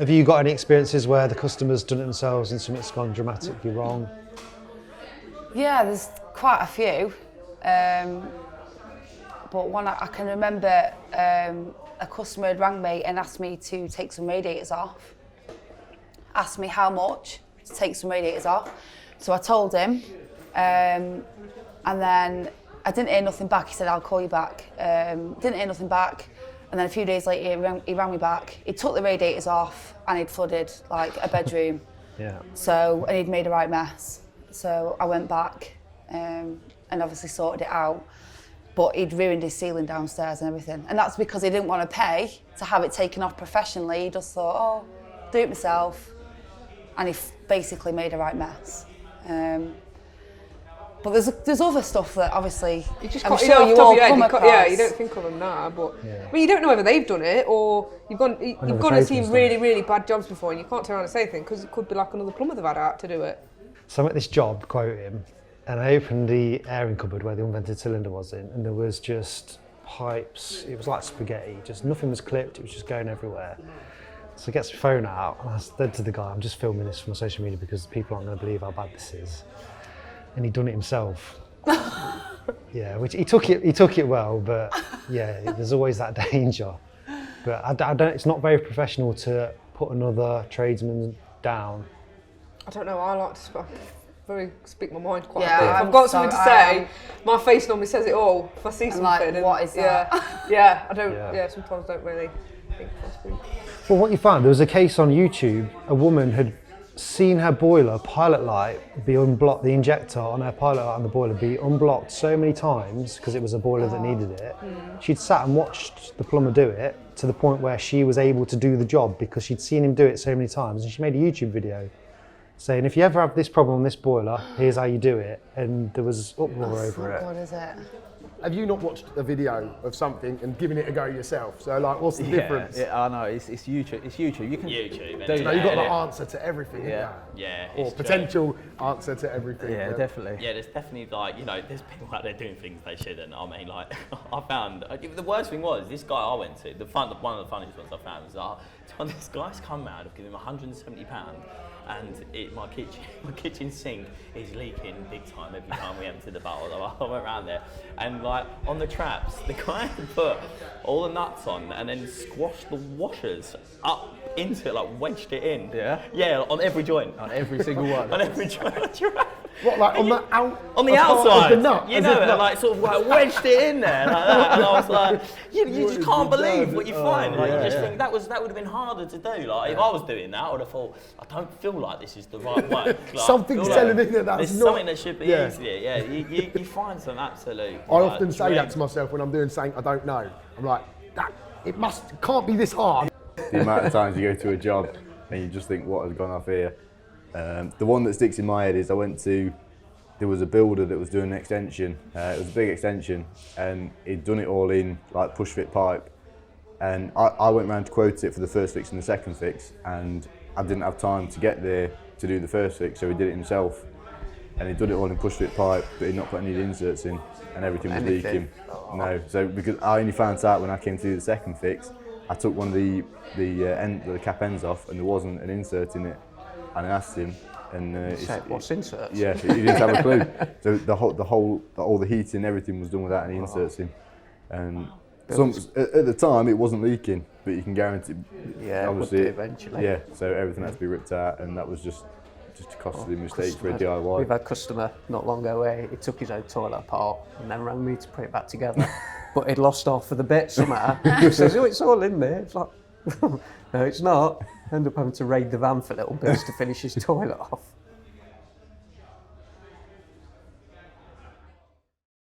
Have you got any experiences where the customer's done it themselves and something's gone dramatically wrong? Yeah, there's quite a few. But one I can remember, a customer had rang me and asked me to take some radiators off. Asked me how much to take some radiators off. So I told him, and then I didn't hear nothing back. He said, I'll call you back. Didn't hear nothing back. And then a few days later, he rang me back. He took the radiators off and he'd flooded like a bedroom. Yeah. So, and he'd made a right mess. So I went back and obviously sorted it out. But he'd ruined his ceiling downstairs and everything. And that's because he didn't want to pay to have it taken off professionally. He just thought, oh, do it myself. And he basically made a right mess. But there's other stuff that obviously You just I'm can't, sure you all come across. yeah, you don't think of them now, but I mean, you don't know whether they've done it or you've gone and seen really bad jobs before, and you can't turn around and say anything because it could be like another plumber they've had out to do it. So I'm at this job, quote him, and I opened the airing cupboard where the unvented cylinder was in, and there was just pipes. It was like spaghetti. Just nothing was clipped. It was just going everywhere. So he gets my phone out, and I said to the guy, I'm just filming this for my social media because people aren't going to believe how bad this is. And he'd done it himself. Yeah, which he took it well, but yeah, there's always that danger. But I don't. It's not very professional to put another tradesman down. I don't know. I like to speak my mind quite Yeah, a bit. If I've got something to say, my face normally says it all. If I see something, like, what is that? Yeah, I don't. Yeah, sometimes don't really think possibly. Well, what you found, there was a case on YouTube. A woman had seen her boiler pilot light be unblocked, the injector on her pilot light on the boiler be unblocked so many times because it was a boiler that needed it. She'd sat and watched the plumber do it to the point where she was able to do the job because she'd seen him do it so many times, and she made a YouTube video saying, if you ever have this problem on this boiler, here's how you do it. And there was uproar over it. What is it? Have you not watched a video of something and given it a go yourself? So like, what's the difference? Yeah, I know, it's YouTube. It's YouTube. You can YouTube. So you've got the answer to everything, Yeah. Yeah. or it's potential answer to everything. Yeah, definitely. Yeah, there's definitely like, there's people out there doing things they shouldn't. I mean, like, I found, the worst thing was, this guy I went to, one of the funniest ones I found was, this guy's come round, I've given him £170, and my kitchen sink is leaking big time every time we empty the bottle. I went around there, and like, on the traps, the guy had put all the nuts on and then squashed the washers up into it, like wedged it in. Yeah? Yeah, on every joint. On every single one. On every joint. What, like on the outside, of the nut? you know, like sort of like wedged it in there like that, and I was like, you just can't believe what you find. Like, you just think that would have been harder to do. Like, if I was doing that, I would have thought, I don't feel like this is the right way. Like, Something's telling me that that's there's not. something that should be easier. Yeah, you find some absolute. I often say that to myself when I'm doing something I don't know. I'm like, can't be this hard. The amount of times you go to a job and you just think, what has gone off here? The one that sticks in my head is there was a builder that was doing an extension. It was a big extension, and he'd done it all in like push fit pipe. And I went round to quote it for the first fix and the second fix, and I didn't have time to get there to do the first fix, so he did it himself. And he'd done it all in push fit pipe, but he'd not put any inserts in, and everything was leaking. No, so because I only found out when I came to do the second fix, I took one of the cap ends off, and there wasn't an insert in it. And I asked him, and what's inserts? Yeah, he didn't have a clue. So all the heating, everything was done without any inserts in. And at the time, it wasn't leaking, but you can guarantee. Yeah, obviously, it would do eventually. Yeah, so everything had to be ripped out, and that was just a costly mistake for a DIY. We've had a customer not long ago where he took his own toilet apart and then rang me to put it back together, but he'd lost half of the bit somehow. He says, "Oh, it's all in there." It's like, no, it's not. End up having to raid the van for little bits to finish his toilet off.